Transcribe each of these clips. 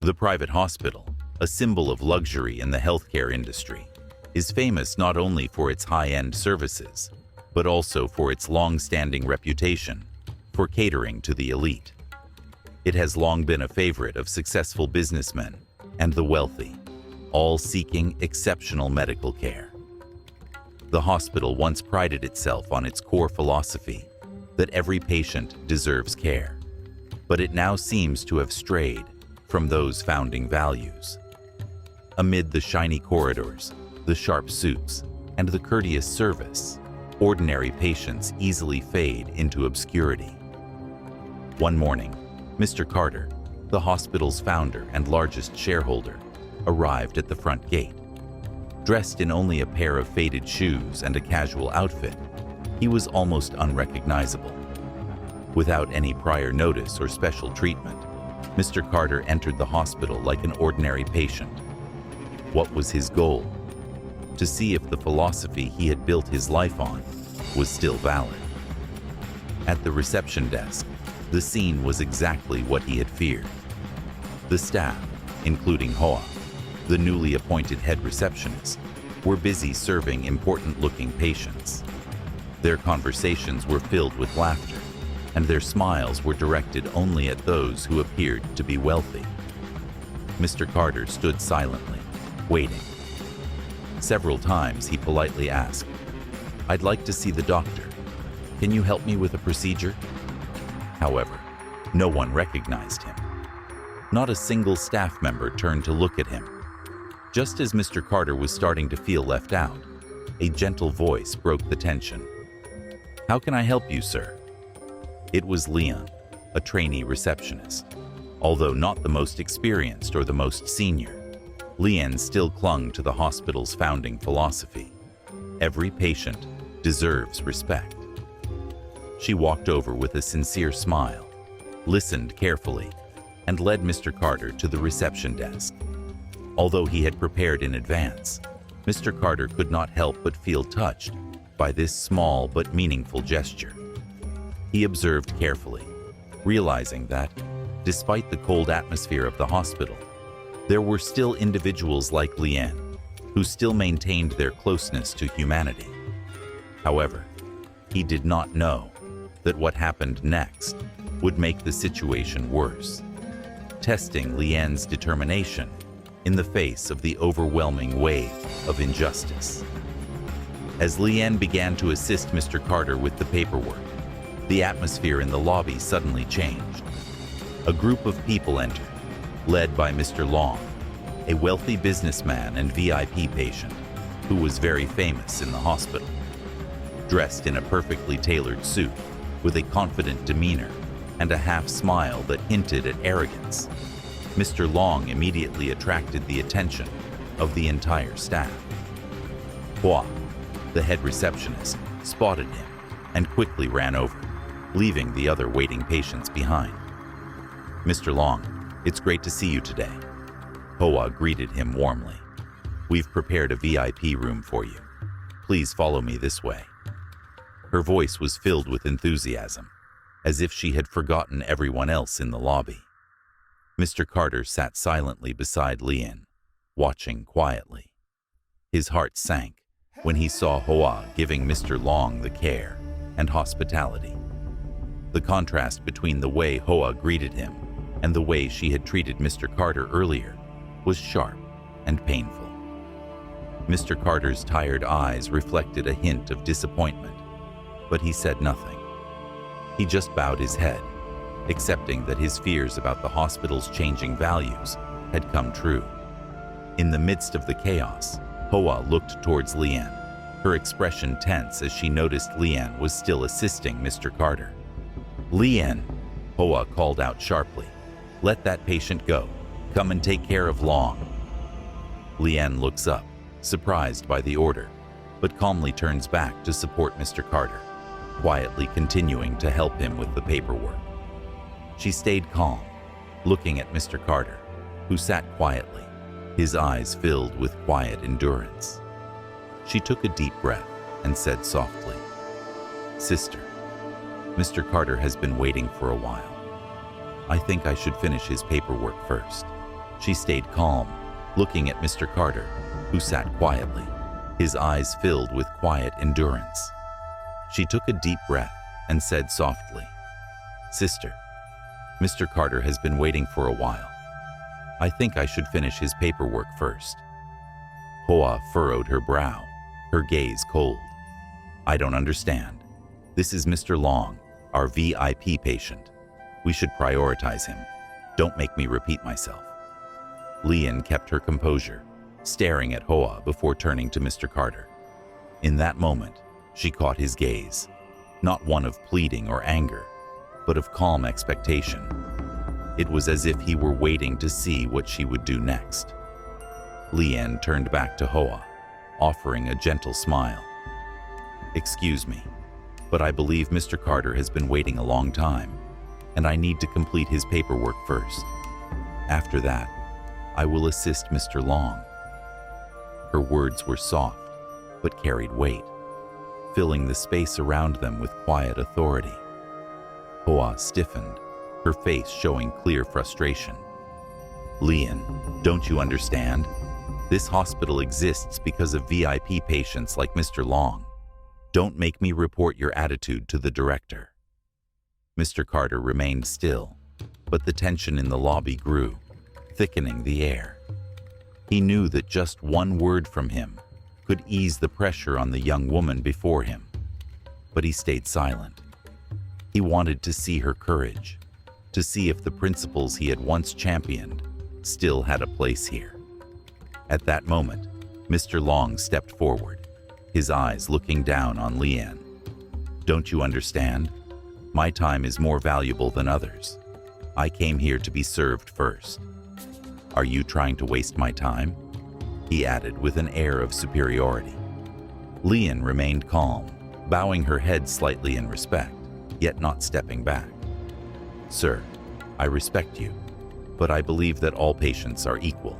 The private hospital, a symbol of luxury in the healthcare industry, is famous not only for its high-end services, but also for its long-standing reputation for catering to the elite. It has long been a favorite of successful businessmen and the wealthy, all seeking exceptional medical care. The hospital once prided itself on its core philosophy that every patient deserves care, but it now seems to have strayed from those founding values. Amid the shiny corridors, the sharp suits, and the courteous service, ordinary patients easily fade into obscurity. One morning, Mr. Carter, the hospital's founder and largest shareholder, arrived at the front gate. Dressed in only a pair of faded shoes and a casual outfit, he was almost unrecognizable. Without any prior notice or special treatment, Mr. Carter entered the hospital like an ordinary patient. What was his goal? To see if the philosophy he had built his life on was still valid. At the reception desk, the scene was exactly what he had feared. The staff, including Hoa, the newly appointed head receptionist, were busy serving important-looking patients. Their conversations were filled with laughter, and their smiles were directed only at those who appeared to be wealthy. Mr. Carter stood silently, waiting. Several times he politely asked, "I'd like to see the doctor. Can you help me with a procedure?" However, no one recognized him. Not a single staff member turned to look at him. Just as Mr. Carter was starting to feel left out, a gentle voice broke the tension. "How can I help you, sir?" It was Leon, a trainee receptionist. Although not the most experienced or the most senior, Leon still clung to the hospital's founding philosophy. Every patient deserves respect. She walked over with a sincere smile, listened carefully, and led Mr. Carter to the reception desk. Although he had prepared in advance, Mr. Carter could not help but feel touched by this small but meaningful gesture. He observed carefully, realizing that, despite the cold atmosphere of the hospital, there were still individuals like Leanne, who still maintained their closeness to humanity. However, he did not know that what happened next would make the situation worse, testing Leanne's determination in the face of the overwhelming wave of injustice. As Leanne began to assist Mr. Carter with the paperwork, the atmosphere in the lobby suddenly changed. A group of people entered, led by Mr. Long, a wealthy businessman and VIP patient who was very famous in the hospital. Dressed in a perfectly tailored suit, with a confident demeanor and a half-smile that hinted at arrogance, Mr. Long immediately attracted the attention of the entire staff. Hoa, the head receptionist, spotted him and quickly ran over, leaving the other waiting patients behind. "Mr. Long, it's great to see you today." Hoa greeted him warmly. "We've prepared a VIP room for you. Please follow me this way." Her voice was filled with enthusiasm, as if she had forgotten everyone else in the lobby. Mr. Carter sat silently beside Leanne, watching quietly. His heart sank when he saw Hoa giving Mr. Long the care and hospitality. The contrast between the way Hoa greeted him and the way she had treated Mr. Carter earlier was sharp and painful. Mr. Carter's tired eyes reflected a hint of disappointment, but he said nothing. He just bowed his head, accepting that his fears about the hospital's changing values had come true. In the midst of the chaos, Hoa looked towards Leanne, her expression tense as she noticed Leanne was still assisting Mr. Carter. "Leanne," Hoa called out sharply, "let that patient go. Come and take care of Long." Leanne looks up, surprised by the order, but calmly turns back to support Mr. Carter, quietly continuing to help him with the paperwork. She stayed calm, looking at Mr. Carter, who sat quietly, his eyes filled with quiet endurance. She took a deep breath and said softly, "Sister, Mr. Carter has been waiting for a while. I think I should finish his paperwork first." She stayed calm, looking at Mr. Carter, who sat quietly, his eyes filled with quiet endurance. She took a deep breath and said softly, "Sister, Mr. Carter has been waiting for a while. I think I should finish his paperwork first." Hoa furrowed her brow, her gaze cold. "I don't understand. This is Mr. Long, our VIP patient. We should prioritize him. Don't make me repeat myself." Lian kept her composure, staring at Hoa before turning to Mr. Carter. In that moment, she caught his gaze, not one of pleading or anger, but of calm expectation. It was as if he were waiting to see what she would do next. Lian turned back to Hoa, offering a gentle smile. "Excuse me, but I believe Mr. Carter has been waiting a long time, and I need to complete his paperwork first. After that, I will assist Mr. Long." Her words were soft, but carried weight, filling the space around them with quiet authority. Hoa stiffened, her face showing clear frustration. "Lian, don't you understand? This hospital exists because of VIP patients like Mr. Long. Don't make me report your attitude to the director." Mr. Carter remained still, but the tension in the lobby grew, thickening the air. He knew that just one word from him could ease the pressure on the young woman before him, but he stayed silent. He wanted to see her courage, to see if the principles he had once championed still had a place here. At that moment, Mr. Long stepped forward, his eyes looking down on Lian. "Don't you understand? My time is more valuable than others. I came here to be served first. Are you trying to waste my time?" he added with an air of superiority. Lian remained calm, bowing her head slightly in respect, yet not stepping back. "Sir, I respect you, but I believe that all patients are equal.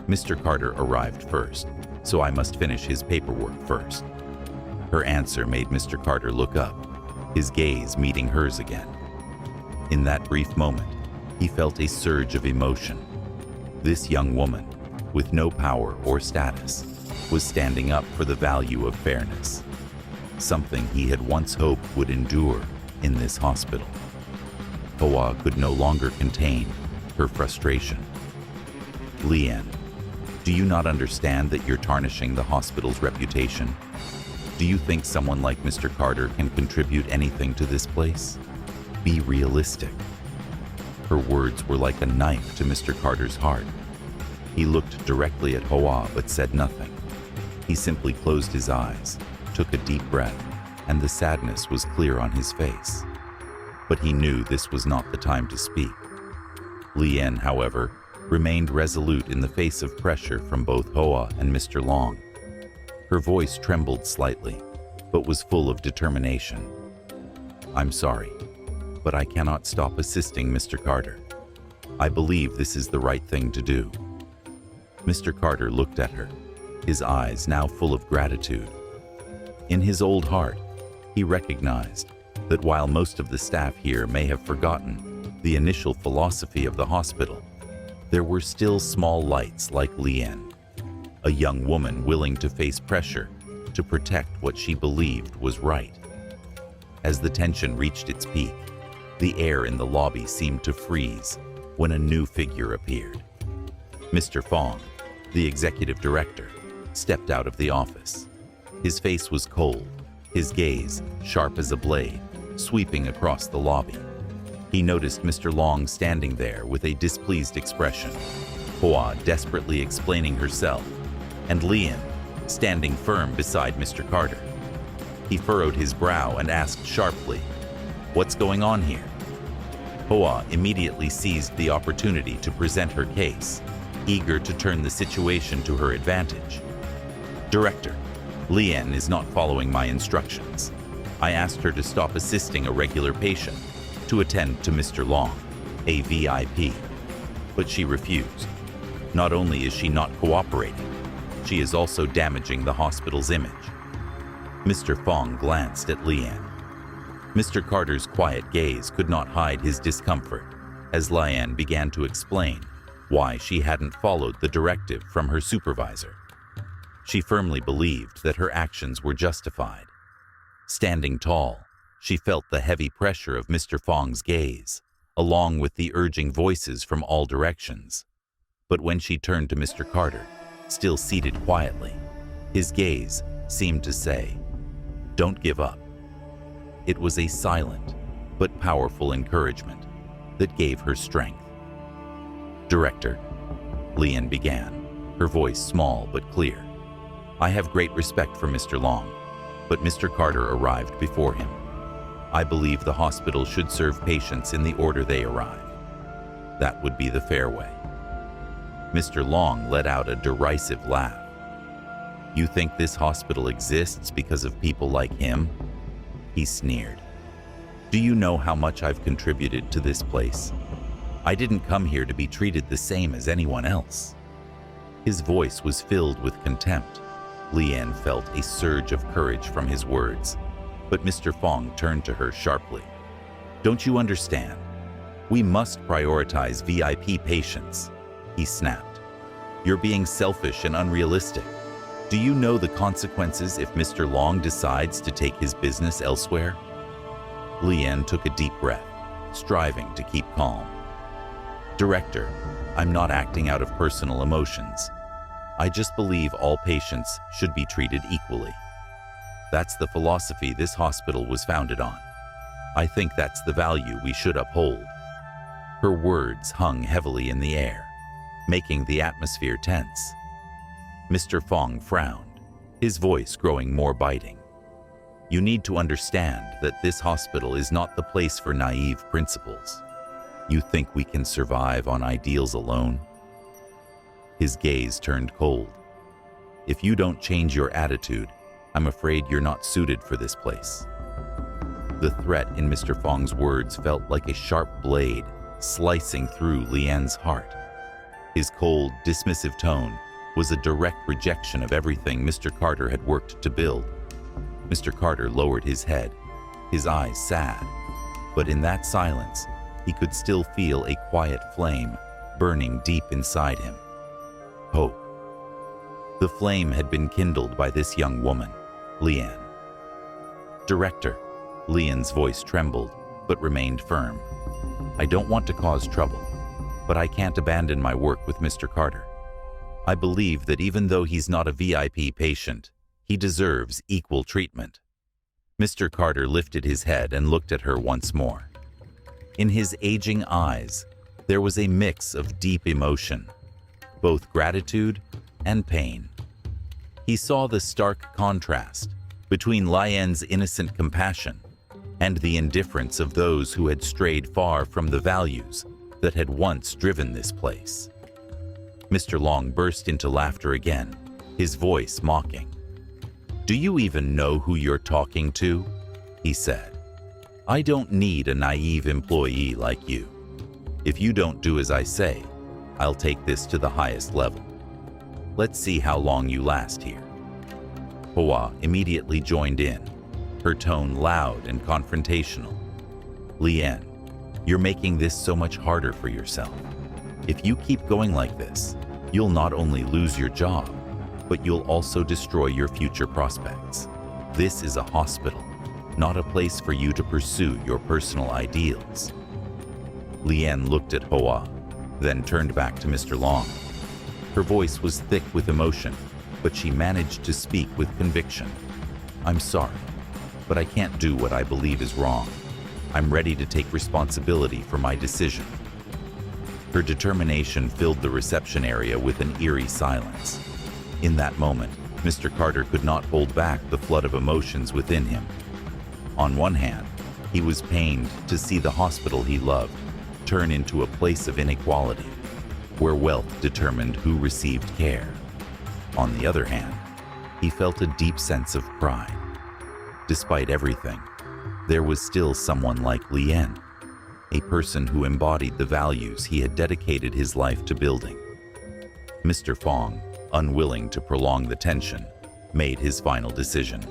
Mr. Carter arrived first, so I must finish his paperwork first." Her answer made Mr. Carter look up, his gaze meeting hers again. In that brief moment, he felt a surge of emotion. This young woman, with no power or status, was standing up for the value of fairness, something he had once hoped would endure in this hospital. Hoa could no longer contain her frustration. "Lian, do you not understand that you're tarnishing the hospital's reputation? Do you think someone like Mr. Carter can contribute anything to this place? Be realistic." Her words were like a knife to Mr. Carter's heart. He looked directly at Hoa but said nothing. He simply closed his eyes, took a deep breath, and the sadness was clear on his face. But he knew this was not the time to speak. Lian, however, remained resolute in the face of pressure from both Hoa and Mr. Long. Her voice trembled slightly, but was full of determination. "I'm sorry, but I cannot stop assisting Mr. Carter. I believe this is the right thing to do." Mr. Carter looked at her, his eyes now full of gratitude. In his old heart, he recognized that while most of the staff here may have forgotten the initial philosophy of the hospital, there were still small lights like Lian, a young woman willing to face pressure to protect what she believed was right. As the tension reached its peak, the air in the lobby seemed to freeze when a new figure appeared. Mr. Fong, the executive director, stepped out of the office. His face was cold, his gaze sharp as a blade, sweeping across the lobby. He noticed Mr. Long standing there with a displeased expression, Hoa desperately explaining herself, and Lian standing firm beside Mr. Carter. He furrowed his brow and asked sharply, "What's going on here?" Hoa immediately seized the opportunity to present her case, eager to turn the situation to her advantage. "Director, Lian is not following my instructions. I asked her to stop assisting a regular patient to attend to Mr. Long, a VIP, but she refused. Not only is she not cooperating, she is also damaging the hospital's image." Mr. Fong glanced at Lian. Mr. Carter's quiet gaze could not hide his discomfort as Lian began to explain why she hadn't followed the directive from her supervisor. She firmly believed that her actions were justified. Standing tall, she felt the heavy pressure of Mr. Fong's gaze, along with the urging voices from all directions. But when she turned to Mr. Carter, still seated quietly, his gaze seemed to say, "Don't give up." It was a silent but powerful encouragement that gave her strength. "Director," Lian began, her voice small but clear, "I have great respect for Mr. Long, but Mr. Carter arrived before him. I believe the hospital should serve patients in the order they arrive. That would be the fair way." Mr. Long let out a derisive laugh. "You think this hospital exists because of people like him?" He sneered. "Do you know how much I've contributed to this place? I didn't come here to be treated the same as anyone else." His voice was filled with contempt. Lian felt a surge of courage from his words, but Mr. Fong turned to her sharply. "Don't you understand? We must prioritize VIP patients," he snapped. "You're being selfish and unrealistic. Do you know the consequences if Mr. Long decides to take his business elsewhere?" Lian took a deep breath, striving to keep calm. "Director, I'm not acting out of personal emotions. I just believe all patients should be treated equally. That's the philosophy this hospital was founded on. I think that's the value we should uphold." Her words hung heavily in the air, making the atmosphere tense. Mr. Fong frowned, his voice growing more biting. "You need to understand that this hospital is not the place for naive principles. You think we can survive on ideals alone?" His gaze turned cold. "If you don't change your attitude, I'm afraid you're not suited for this place." The threat in Mr. Fong's words felt like a sharp blade slicing through Lian's heart. His cold, dismissive tone was a direct rejection of everything Mr. Carter had worked to build. Mr. Carter lowered his head, his eyes sad, but in that silence, he could still feel a quiet flame burning deep inside him. Hope. The flame had been kindled by this young woman, Lian. "Director," Lian's voice trembled, but remained firm. "I don't want to cause trouble, but I can't abandon my work with Mr. Carter. I believe that even though he's not a VIP patient, he deserves equal treatment." Mr. Carter lifted his head and looked at her once more. In his aging eyes, there was a mix of deep emotion, both gratitude and pain. He saw the stark contrast between Lian's innocent compassion and the indifference of those who had strayed far from the values that had once driven this place. Mr. Long burst into laughter again, his voice mocking. "Do you even know who you're talking to?" he said. "I don't need a naive employee like you. If you don't do as I say, I'll take this to the highest level. Let's see how long you last here." Hoa immediately joined in, her tone loud and confrontational. "Lian, you're making this so much harder for yourself. If you keep going like this, you'll not only lose your job, but you'll also destroy your future prospects. This is a hospital, not a place for you to pursue your personal ideals." Lian looked at Hoa, then turned back to Mr. Long. Her voice was thick with emotion, but she managed to speak with conviction. "I'm sorry, but I can't do what I believe is wrong. I'm ready to take responsibility for my decision." Her determination filled the reception area with an eerie silence. In that moment, Mr. Carter could not hold back the flood of emotions within him. On one hand, he was pained to see the hospital he loved turn into a place of inequality, where wealth determined who received care. On the other hand, he felt a deep sense of pride. Despite everything, there was still someone like Lian, a person who embodied the values he had dedicated his life to building. Mr. Fong, unwilling to prolong the tension, made his final decision.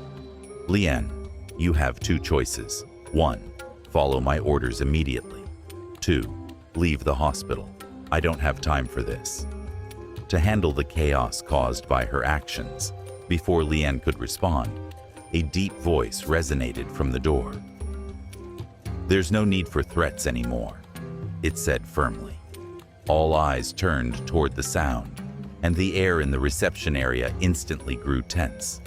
"Lian, you have two choices. 1. Follow my orders immediately. 2. Leave the hospital. I don't have time for this. To handle the chaos caused by her actions, before Lian could respond, a deep voice resonated from the door. There's no need for threats anymore, it said firmly. All eyes turned toward the sound, and the air in the reception area instantly grew tense.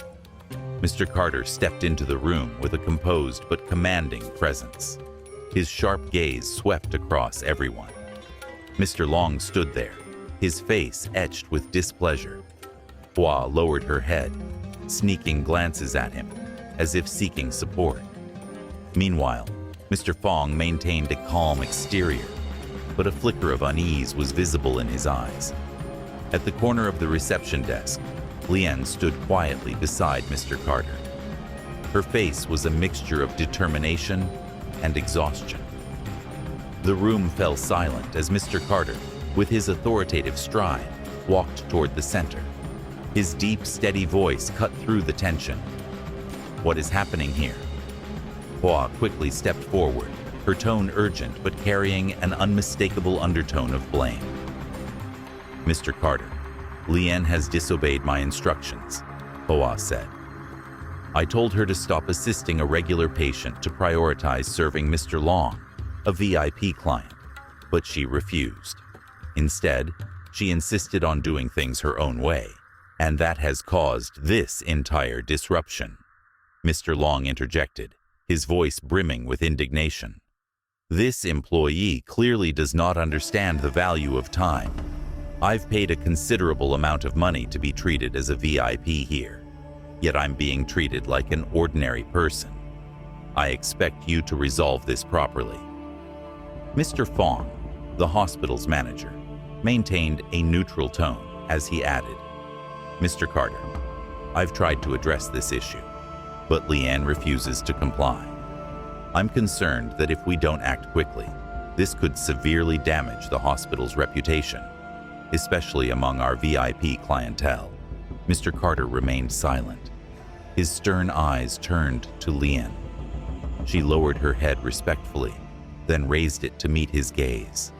Mr. Carter stepped into the room with a composed but commanding presence. His sharp gaze swept across everyone. Mr. Long stood there, his face etched with displeasure. Hua lowered her head, sneaking glances at him, as if seeking support. Meanwhile, Mr. Fong maintained a calm exterior, but a flicker of unease was visible in his eyes. At the corner of the reception desk, Lian stood quietly beside Mr. Carter. Her face was a mixture of determination and exhaustion. The room fell silent as Mr. Carter, with his authoritative stride, walked toward the center. His deep, steady voice cut through the tension. What is happening here? Hua quickly stepped forward, her tone urgent but carrying an unmistakable undertone of blame. Mr. Carter, Lian has disobeyed my instructions, Hua said. I told her to stop assisting a regular patient to prioritize serving Mr. Long, a VIP client, but she refused. Instead, she insisted on doing things her own way, and that has caused this entire disruption. Mr. Long interjected, his voice brimming with indignation. This employee clearly does not understand the value of time. I've paid a considerable amount of money to be treated as a VIP here, yet I'm being treated like an ordinary person. I expect you to resolve this properly. Mr. Fong, the hospital's manager, maintained a neutral tone as he added, Mr. Carter, I've tried to address this issue, but Lian refuses to comply. I'm concerned that if we don't act quickly, this could severely damage the hospital's reputation, especially among our VIP clientele. Mr. Carter remained silent. His stern eyes turned to Lian. She lowered her head respectfully, then raised it to meet his gaze.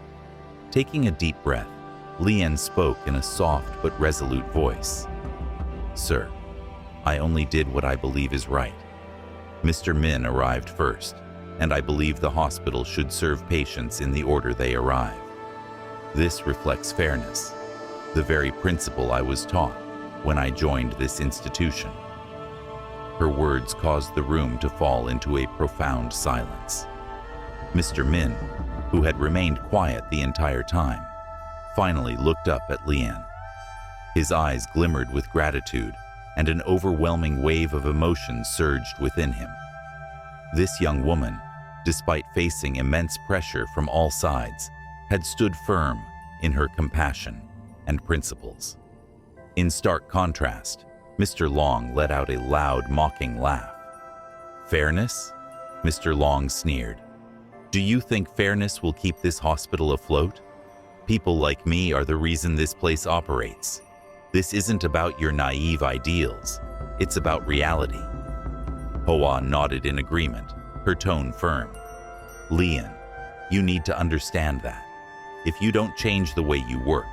Taking a deep breath, Lian spoke in a soft but resolute voice. Sir, I only did what I believe is right. Mr. Min arrived first, and I believe the hospital should serve patients in the order they arrive. This reflects fairness, the very principle I was taught when I joined this institution. Her words caused the room to fall into a profound silence. Mr. Min, who had remained quiet the entire time, finally looked up at Lian. His eyes glimmered with gratitude, and an overwhelming wave of emotion surged within him. This young woman, despite facing immense pressure from all sides, had stood firm in her compassion and principles. In stark contrast, Mr. Long let out a loud, mocking laugh. Fairness? Mr. Long sneered. Do you think fairness will keep this hospital afloat? People like me are the reason this place operates. This isn't about your naive ideals. It's about reality. Hua nodded in agreement, her tone firm. Lian, you need to understand that. If you don't change the way you work,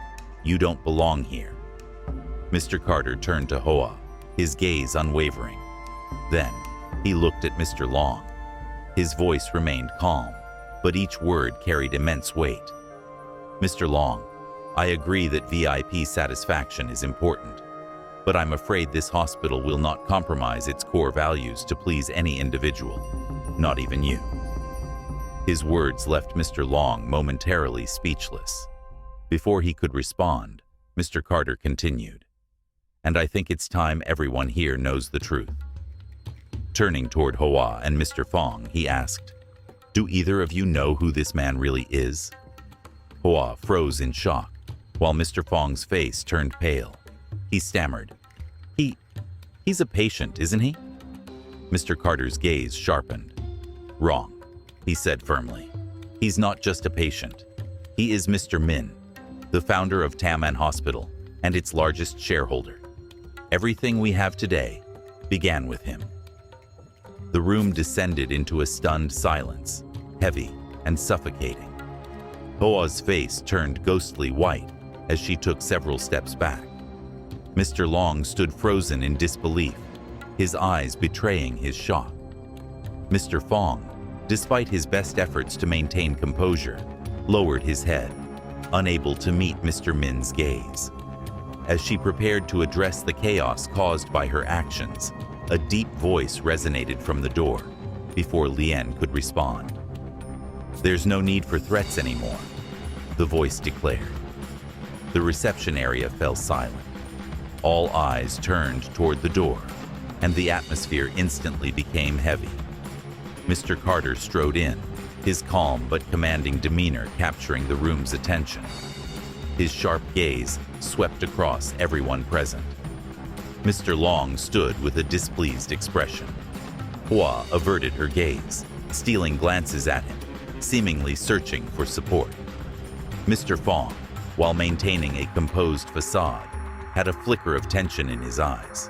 you don't belong here. Mr. Carter turned to Hua, his gaze unwavering. Then, he looked at Mr. Long. His voice remained calm, but each word carried immense weight. Mr. Long, I agree that VIP satisfaction is important, but I'm afraid this hospital will not compromise its core values to please any individual, not even you. His words left Mr. Long momentarily speechless. Before he could respond, Mr. Carter continued, and I think it's time everyone here knows the truth. Turning toward Hua and Mr. Fong, he asked, Do either of you know who this man really is? Hua froze in shock, while Mr. Fong's face turned pale. He stammered, He's a patient, isn't he? Mr. Carter's gaze sharpened. Wrong, he said firmly. He's not just a patient. He is Mr. Min, the founder of Taman Hospital and its largest shareholder. Everything we have today began with him. The room descended into a stunned silence, heavy and suffocating. Hoa's face turned ghostly white as she took several steps back. Mr. Long stood frozen in disbelief, his eyes betraying his shock. Mr. Fong, despite his best efforts to maintain composure, lowered his head, unable to meet Mr. Min's gaze. As she prepared to address the chaos caused by her actions, a deep voice resonated from the door before Lien could respond. "There's no need for threats anymore," the voice declared. The reception area fell silent. All eyes turned toward the door, and the atmosphere instantly became heavy. Mr. Carter strode in, his calm but commanding demeanor capturing the room's attention. His sharp gaze swept across everyone present. Mr. Long stood with a displeased expression. Hoa averted her gaze, stealing glances at him, seemingly searching for support. Mr. Fong, while maintaining a composed facade, had a flicker of tension in his eyes.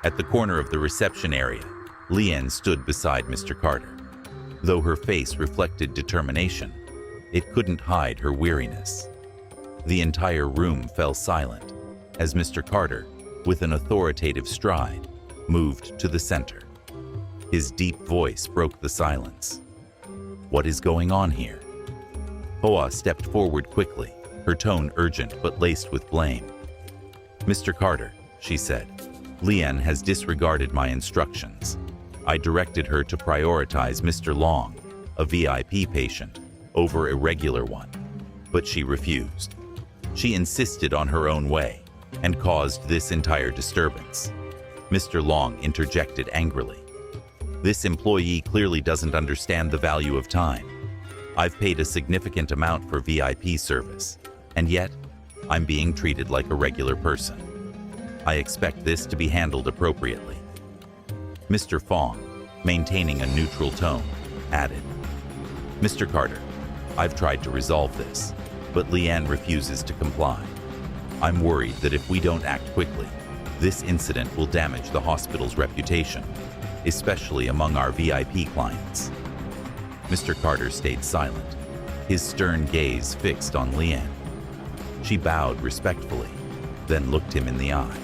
At the corner of the reception area, Lien stood beside Mr. Carter. Though her face reflected determination, it couldn't hide her weariness. The entire room fell silent as Mr. Carter, with an authoritative stride, moved to the center. His deep voice broke the silence. "What is going on here?" Hoa stepped forward quickly, her tone urgent but laced with blame. "Mr. Carter," she said, "Lien has disregarded my instructions. I directed her to prioritize Mr. Long, a VIP patient, over a regular one, but she refused. She insisted on her own way and caused this entire disturbance." Mr. Long interjected angrily. "This employee clearly doesn't understand the value of time. I've paid a significant amount for VIP service, and yet I'm being treated like a regular person. I expect this to be handled appropriately." Mr. Fong, maintaining a neutral tone, added, "Mr. Carter, I've tried to resolve this, but Lien refuses to comply. I'm worried that if we don't act quickly, this incident will damage the hospital's reputation, especially among our VIP clients." Mr. Carter stayed silent, his stern gaze fixed on Lien. She bowed respectfully, then looked him in the eye.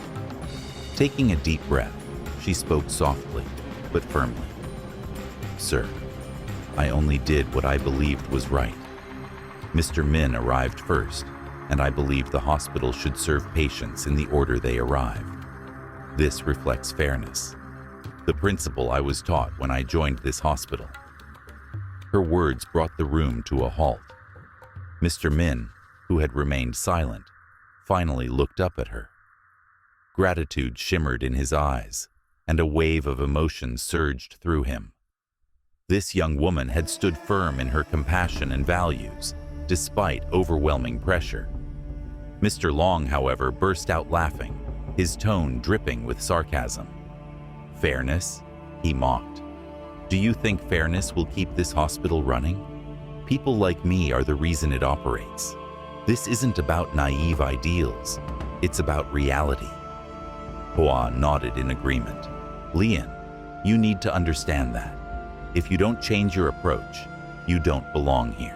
Taking a deep breath, she spoke softly but firmly. "Sir, I only did what I believed was right. Mr. Min arrived first, and I believed the hospital should serve patients in the order they arrived. This reflects fairness, the principle I was taught when I joined this hospital." Her words brought the room to a halt. Mr. Min, who had remained silent, finally looked up at her. Gratitude shimmered in his eyes, and a wave of emotion surged through him. This young woman had stood firm in her compassion and values, despite overwhelming pressure. Mr. Long, however, burst out laughing, his tone dripping with sarcasm. "Fairness?" he mocked. "Do you think fairness will keep this hospital running? People like me are the reason it operates. This isn't about naive ideals, it's about reality." Hoa nodded in agreement. "Lien, you need to understand that. If you don't change your approach, you don't belong here."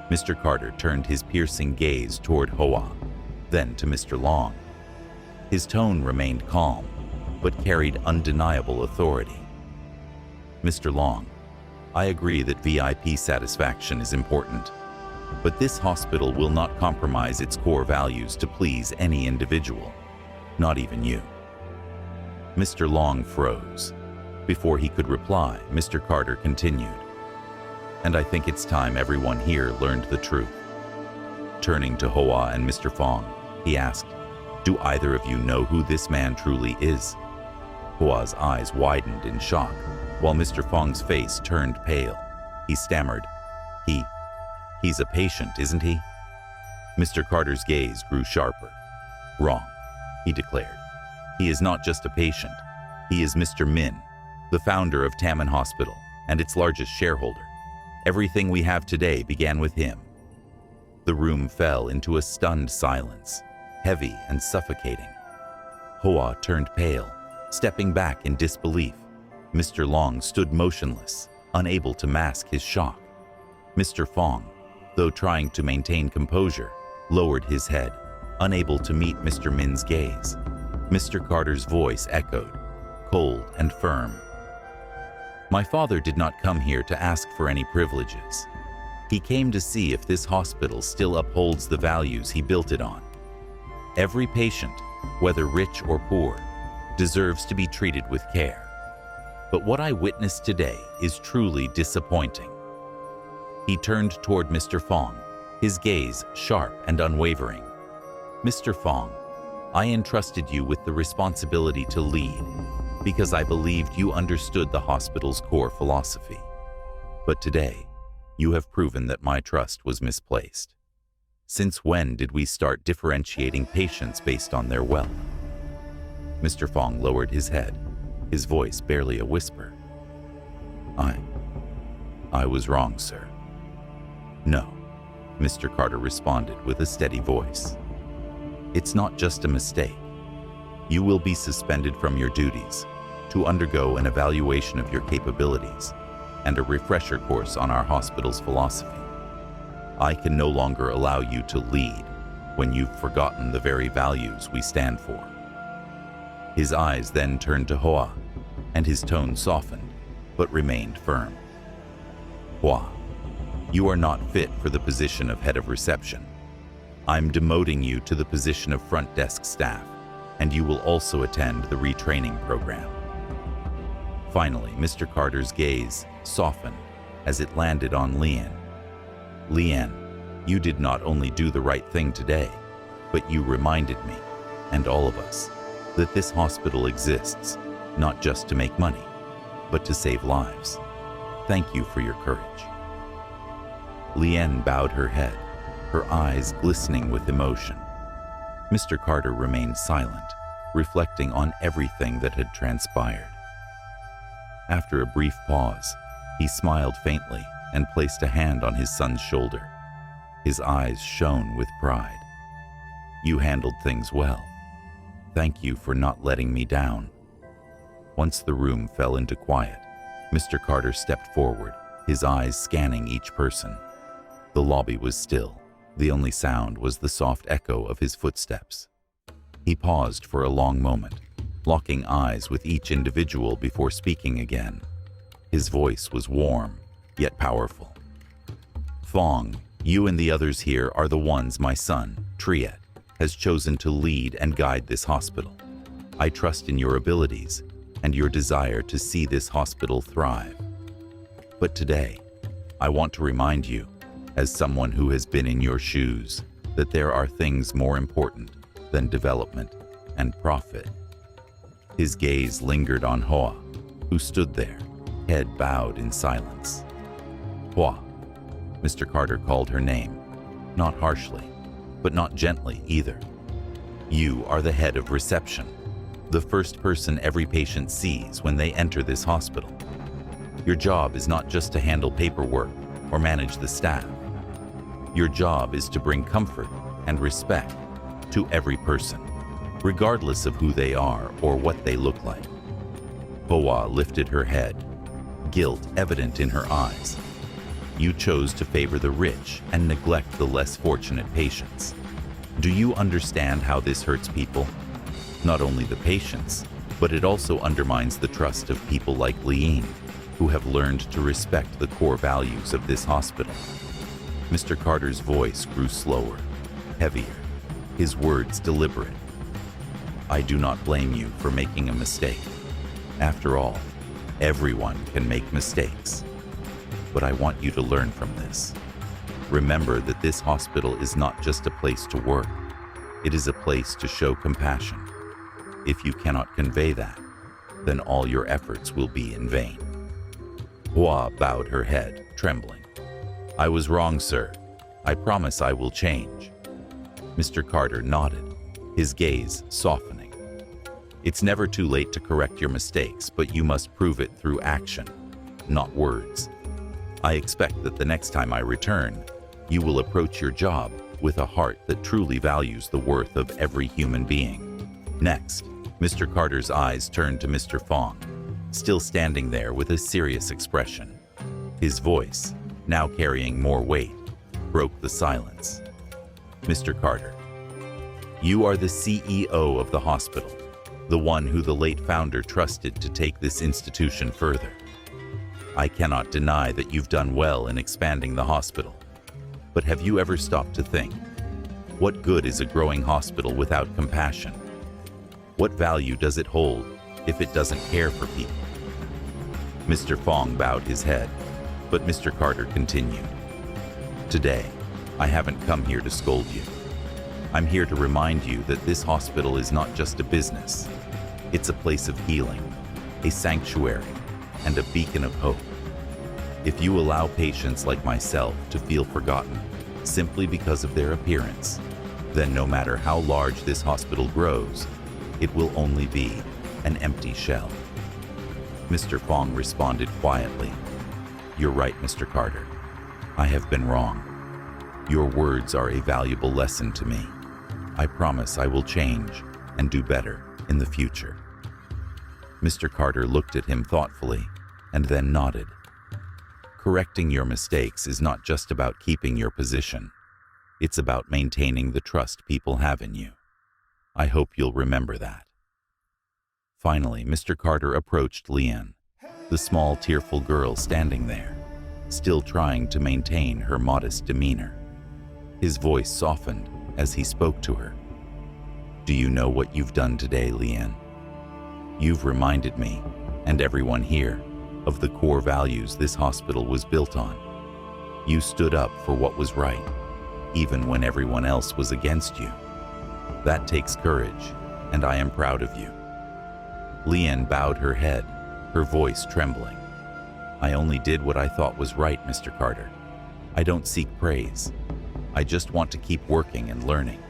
Mr. Carter turned his piercing gaze toward Hoa, then to Mr. Long. His tone remained calm, but carried undeniable authority. "Mr. Long, I agree that VIP satisfaction is important, but this hospital will not compromise its core values to please any individual, not even you." Mr. Long froze. Before he could reply, Mr. Carter continued, "And I think it's time everyone here learned the truth." Turning to Hoa and Mr. Fong, he asked, "Do either of you know who this man truly is?" Hoa's eyes widened in shock, while Mr. Fong's face turned pale. He stammered, He's a patient, isn't he?" Mr. Carter's gaze grew sharper. "Wrong," he declared. "He is not just a patient. He is Mr. Min, the founder of Taman Hospital and its largest shareholder. Everything we have today began with him." The room fell into a stunned silence, heavy and suffocating. Hoa turned pale, stepping back in disbelief. Mr. Long stood motionless, unable to mask his shock. Mr. Fong, though trying to maintain composure, lowered his head, unable to meet Mr. Min's gaze. Mr. Carter's voice echoed, cold and firm. My father did not come here to ask for any privileges. He came to see if this hospital still upholds the values he built it on. Every patient, whether rich or poor, deserves to be treated with care. But what I witnessed today is truly disappointing. He turned toward Mr. Fong, his gaze sharp and unwavering. Mr. Fong, I entrusted you with the responsibility to lead because I believed you understood the hospital's core philosophy. But today, you have proven that my trust was misplaced. Since when did we start differentiating patients based on their wealth? Mr. Fong lowered his head, his voice barely a whisper. I was wrong, sir. No, Mr. Carter responded with a steady voice. It's not just a mistake. You will be suspended from your duties to undergo an evaluation of your capabilities and a refresher course on our hospital's philosophy. I can no longer allow you to lead when you've forgotten the very values we stand for. His eyes then turned to Hoa, and his tone softened, but remained firm. Hoa, you are not fit for the position of head of reception. I'm demoting you to the position of front desk staff, and you will also attend the retraining program. Finally, Mr. Carter's gaze softened as it landed on Lien. Lien, you did not only do the right thing today, but you reminded me, and all of us, that this hospital exists not just to make money, but to save lives. Thank you for your courage. Lien bowed her head, her eyes glistening with emotion. Mr. Carter remained silent, reflecting on everything that had transpired. After a brief pause, he smiled faintly and placed a hand on his son's shoulder. His eyes shone with pride. You handled things well. Thank you for not letting me down. Once the room fell into quiet, Mr. Carter stepped forward, his eyes scanning each person. The lobby was still. The only sound was the soft echo of his footsteps. He paused for a long moment, locking eyes with each individual before speaking again. His voice was warm, yet powerful. Fong, you and the others here are the ones my son, Triet, has chosen to lead and guide this hospital. I trust in your abilities and your desire to see this hospital thrive. But today, I want to remind you, as someone who has been in your shoes, that there are things more important than development and profit. His gaze lingered on Hoa, who stood there, head bowed in silence. Hoa, Mr. Carter called her name, not harshly, but not gently either. You are the head of reception, the first person every patient sees when they enter this hospital. Your job is not just to handle paperwork or manage the staff. Your job is to bring comfort and respect to every person, regardless of who they are or what they look like. Hoa lifted her head, guilt evident in her eyes. You chose to favor the rich and neglect the less fortunate patients. Do you understand how this hurts people? Not only the patients, but it also undermines the trust of people like Lien, who have learned to respect the core values of this hospital. Mr. Carter's voice grew slower, heavier, his words deliberate. I do not blame you for making a mistake. After all, everyone can make mistakes. But I want you to learn from this. Remember that this hospital is not just a place to work. It is a place to show compassion. If you cannot convey that, then all your efforts will be in vain. Hoa bowed her head, trembling. I was wrong, sir. I promise I will change. Mr. Carter nodded, his gaze softening. It's never too late to correct your mistakes, but you must prove it through action, not words. I expect that the next time I return, you will approach your job with a heart that truly values the worth of every human being. Next, Mr. Carter's eyes turned to Mr. Fong, still standing there with a serious expression. His voice, now carrying more weight, broke the silence. Mr. Carter, you are the CEO of the hospital, the one who the late founder trusted to take this institution further. I cannot deny that you've done well in expanding the hospital. But have you ever stopped to think, what good is a growing hospital without compassion? What value does it hold if it doesn't care for people? Mr. Fong bowed his head, but Mr. Carter continued. Today, I haven't come here to scold you. I'm here to remind you that this hospital is not just a business. It's a place of healing, a sanctuary, and a beacon of hope. If you allow patients like myself to feel forgotten simply because of their appearance, then no matter how large this hospital grows, it will only be an empty shell. Mr. Fong responded quietly. You're right, Mr. Carter. I have been wrong. Your words are a valuable lesson to me. I promise I will change and do better in the future. Mr. Carter looked at him thoughtfully and then nodded. Correcting your mistakes is not just about keeping your position. It's about maintaining the trust people have in you. I hope you'll remember that. Finally, Mr. Carter approached Lian, the small, tearful girl standing there, still trying to maintain her modest demeanor. His voice softened as he spoke to her. Do you know what you've done today, Lian? You've reminded me, and everyone here, of the core values this hospital was built on. You stood up for what was right, even when everyone else was against you. That takes courage, and I am proud of you. Lian bowed her head, her voice trembling. I only did what I thought was right, Mr. Carter. I don't seek praise. I just want to keep working and learning.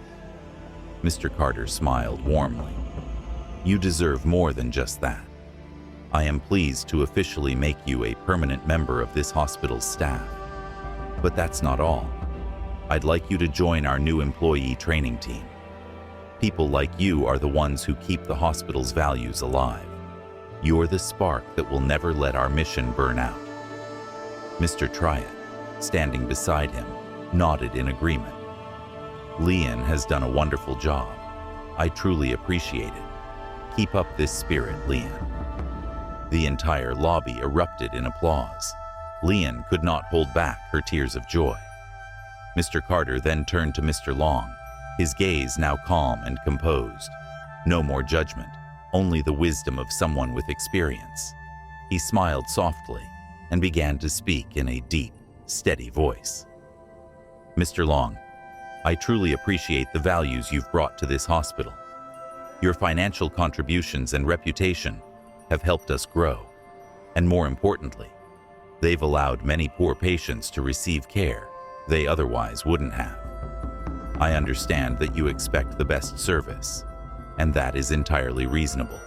Mr. Carter smiled warmly. You deserve more than just that. I am pleased to officially make you a permanent member of this hospital's staff. But that's not all. I'd like you to join our new employee training team. People like you are the ones who keep the hospital's values alive. You're the spark that will never let our mission burn out. Mr. Triad, standing beside him, nodded in agreement. Lian has done a wonderful job. I truly appreciate it. Keep up this spirit, Lian. The entire lobby erupted in applause. Lian could not hold back her tears of joy. Mr. Carter then turned to Mr. Long, his gaze now calm and composed. No more judgment, only the wisdom of someone with experience. He smiled softly and began to speak in a deep, steady voice. Mr. Long, I truly appreciate the values you've brought to this hospital. Your financial contributions and reputation have helped us grow, and more importantly, they've allowed many poor patients to receive care they otherwise wouldn't have. I understand that you expect the best service, and that is entirely reasonable.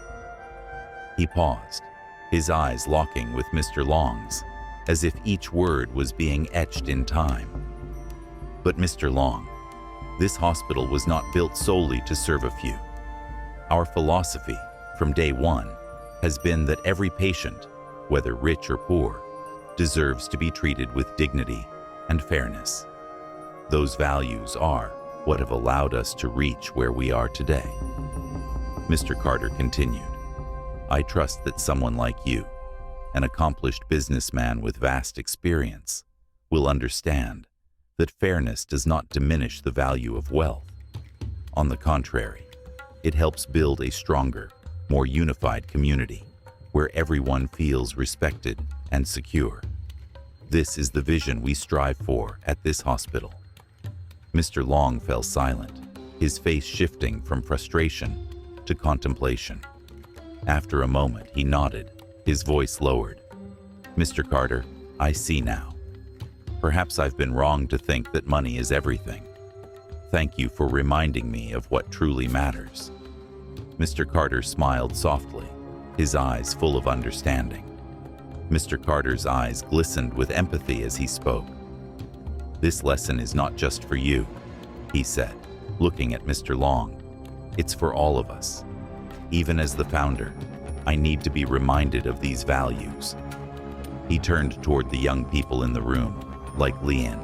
He paused, his eyes locking with Mr. Long's, as if each word was being etched in time. But Mr. Long, this hospital was not built solely to serve a few. Our philosophy, from day one, has been that every patient, whether rich or poor, deserves to be treated with dignity and fairness. Those values are what have allowed us to reach where we are today. Mr. Carter continued, I trust that someone like you, an accomplished businessman with vast experience, will understand that fairness does not diminish the value of wealth. On the contrary, it helps build a stronger, more unified community where everyone feels respected and secure. This is the vision we strive for at this hospital. Mr. Long fell silent, his face shifting from frustration to contemplation. After a moment, he nodded, his voice lowered. Mr. Carter, I see now. Perhaps I've been wrong to think that money is everything. Thank you for reminding me of what truly matters. Mr. Carter smiled softly, his eyes full of understanding. Mr. Carter's eyes glistened with empathy as he spoke. This lesson is not just for you, he said, looking at Mr. Long. It's for all of us. Even as the founder, I need to be reminded of these values. He turned toward the young people in the room, like Lian.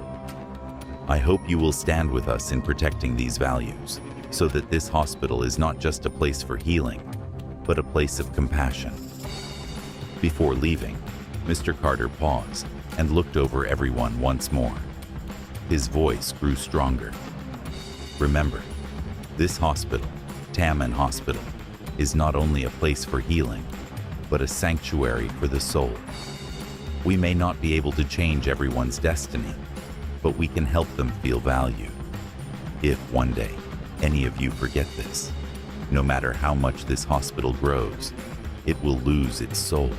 I hope you will stand with us in protecting these values, so that this hospital is not just a place for healing, but a place of compassion. Before leaving, Mr. Carter paused and looked over everyone once more. His voice grew stronger. Remember, this hospital, Tamman Hospital, is not only a place for healing, but a sanctuary for the soul. We may not be able to change everyone's destiny, but we can help them feel valued. If one day any of you forget this, no matter how much this hospital grows, it will lose its soul.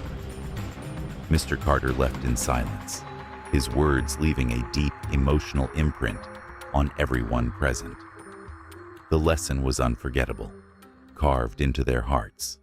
Mr. Carter left in silence, his words leaving a deep emotional imprint on everyone present. The lesson was unforgettable, carved into their hearts.